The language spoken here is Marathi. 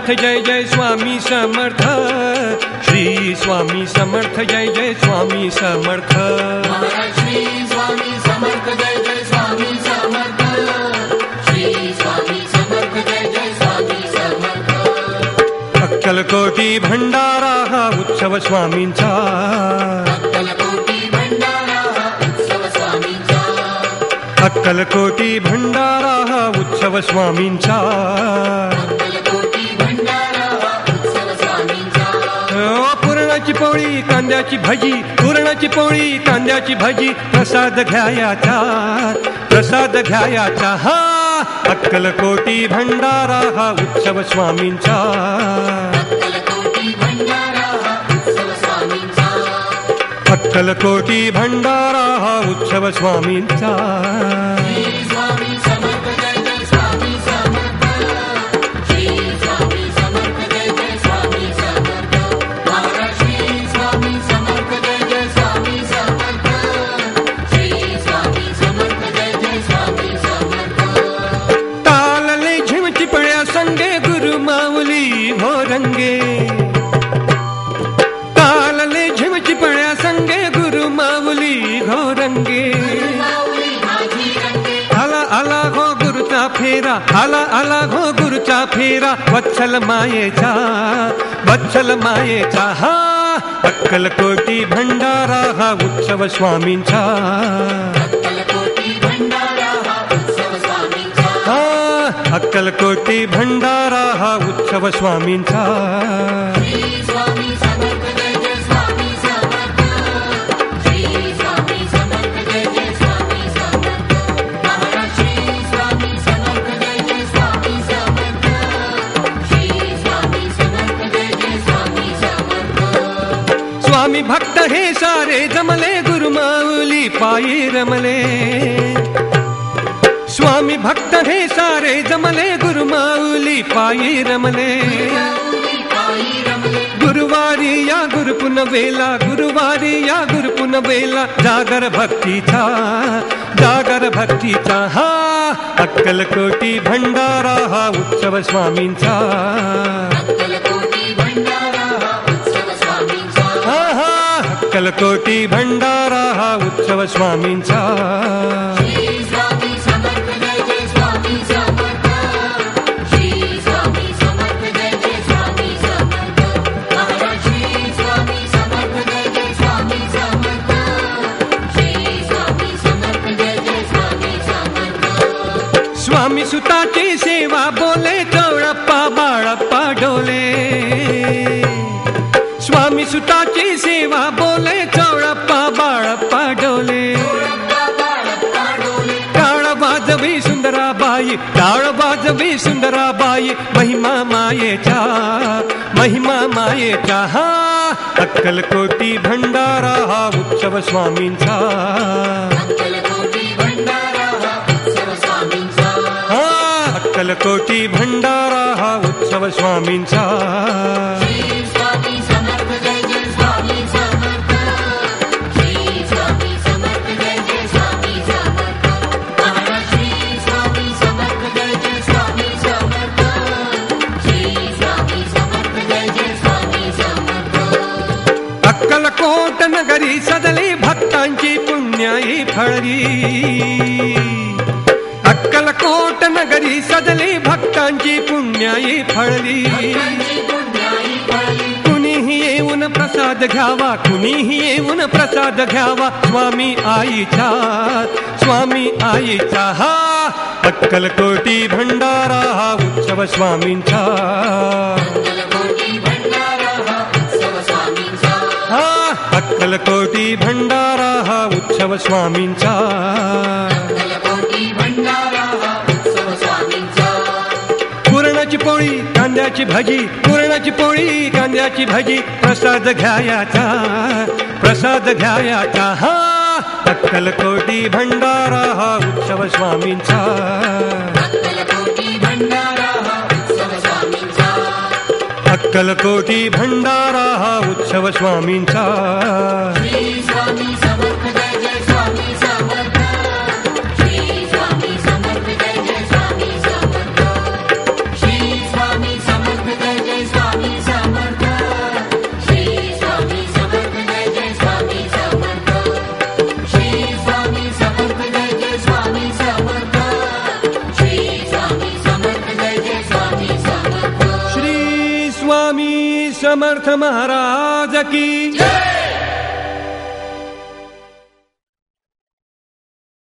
समर्थ जय जय स्वामी समर्थ, श्री स्वामी समर्थ जय जय स्वामी समर्थ, श्री स्वामी समर्थ जय जय स्वामी समर्थ, श्री स्वामी समर्थ जय जय स्वामी समर्थ। अक्कलकोटी भंडारा हा उत्सव स्वामींचा, अक्कलकोटी भंडारा हा उत्सव स्वामींचा, अक्कलकोटी भंडारा हा उत्सव स्वामींचा, अक्कलकोटी भंडारा हा उत्सव स्वामींचा। पुरणाची पोळी कांद्याची भाजी, पुरणाची पोळी कांद्याची भाजी, प्रसाद घ्यायाचा, प्रसाद घ्यायाचा हा अक्कलकोटी भंडारा हा उत्सव स्वामींचा, अक्कलकोटी भंडारा हा उत्सव स्वामींचा, अक्कलकोटी भंडारा हा उत्सव स्वामींचा। श्री स्वामी समर्थ जय जय स्वामी समर्थ, श्री स्वामी समर्थ जय जय स्वामी समर्थ, महाराज श्री स्वामी समर्थ जय जय स्वामी समर्थ, श्री स्वामी समर्थ जय जय स्वामी समर्थ। तालले झिमची पळ्या संगे गुरु माऊली भोरंगे, तालले झिमची पळ्या संगे गुरु माऊली घोरंगे, आला आला हो गुरुचा फेरा, आला आला हो गुरुचा फेरा, वत्सल मायेचा, वत्सल मायेचा हा अक्कलकोटी भंडारा हा उत्सव स्वामींचा, अक्कलकोटी भंडारा हा उत्सव स्वामींचा, हा अक्कलकोटी भंडारा हा उत्सव स्वामींचा। श्री स्वामी समर्थ जय जय स्वामी समर्थ, श्री स्वामी समर्थ जय जय स्वामी समर्थ, महाराज श्री स्वामी समर्थ जय जय स्वामी समर्थ, श्री स्वामी समर्थ जय जय स्वामी समर्थ। स्वामी भक्त हे सारे जमले गुरु माऊली पायी रमले, स्वामी भक्त हे सारे जमले गुरु माऊली पायी रमले, गुरुवारी या गुरु पुनवेला, गुरुवारी या गुरु पुनवेला, जागर भक्तीचा, जागर भक्तीचा हा अक्कलकोटी भंडारा हा उत्सव स्वामींचा, अक्कलकोटी भंडारा हा उत्सव स्वामींचा, हा हा अक्कलकोटी भंडारा हा उत्सव स्वामींचा। श्री स्वामी समर्थ जय जय स्वामी समर्थ, श्री स्वामी समर्थ जय जय स्वामी समर्थ, महाराज श्री स्वामी समर्थ जय जय स्वामी समर्थ, श्री स्वामी समर्थ जय जय स्वामी समर्थ। स्वामी सुताची सेवा बोले चौळप्पा बाळप्पा डोले, स्वामी सुताची सेवा बोले चौळप्पा बाळप्पा डोले, टाळ वाजवी सुंदराबाई, टाळ वाजवी सुंदराबाई, महिमा मायेचा, महिमा मायेचा हा अक्कलकोटी भंडारा हा उत्सव स्वामींचा, अक्कलकोटी भंडारा हा उत्सव स्वामींचा, हा अक्कलकोटी भंडारा हा उत्सव स्वामींचा। श्री स्वामी समर्थ जय जय स्वामी समर्थ, श्री स्वामी समर्थ जय जय स्वामी समर्थ, महाराज श्री स्वामी समर्थ जय जय स्वामी समर्थ, श्री स्वामी समर्थ जय जय स्वामी समर्थ। अक्कलकोट नगरी सदली भक्तांची पुण्याई फळली, अक्कलकोट नगरी सदली भक्तांची पुण्याई फळली, कुणीही येऊन प्रसाद घ्यावा, कुणीही येऊन प्रसाद घ्यावा, स्वामी आईचा, स्वामी आईचा हा अक्कलकोटी भंडारा हा उत्सव स्वामींचा, अक्कलकोटी भंडारा हा उत्सव स्वामींचा, हा अक्कलकोटी भंडारा हा उत्सव स्वामींचा, अक्कलकोटी भंडारा हा उत्सव स्वामींचा। पुरणाची पोळी कांद्याची भाजी, पुरणाची पोळी कांद्याची भाजी, प्रसाद घ्यायाचा, प्रसाद घ्यायाचा हा अक्कलकोटी भंडारा हा उत्सव स्वामींचा, अक्कलकोटी भंडारा हा उत्सव स्वामींचा, अक्कलकोटी भंडारा हा उत्सव स्वामींचा। श्री स्वामी समर्थ जय जय स्वामी समर्थ, श्री स्वामी समर्थ जय जय स्वामी समर्थ, श्री स्वामी समर्थ जय समर्थ महाराज की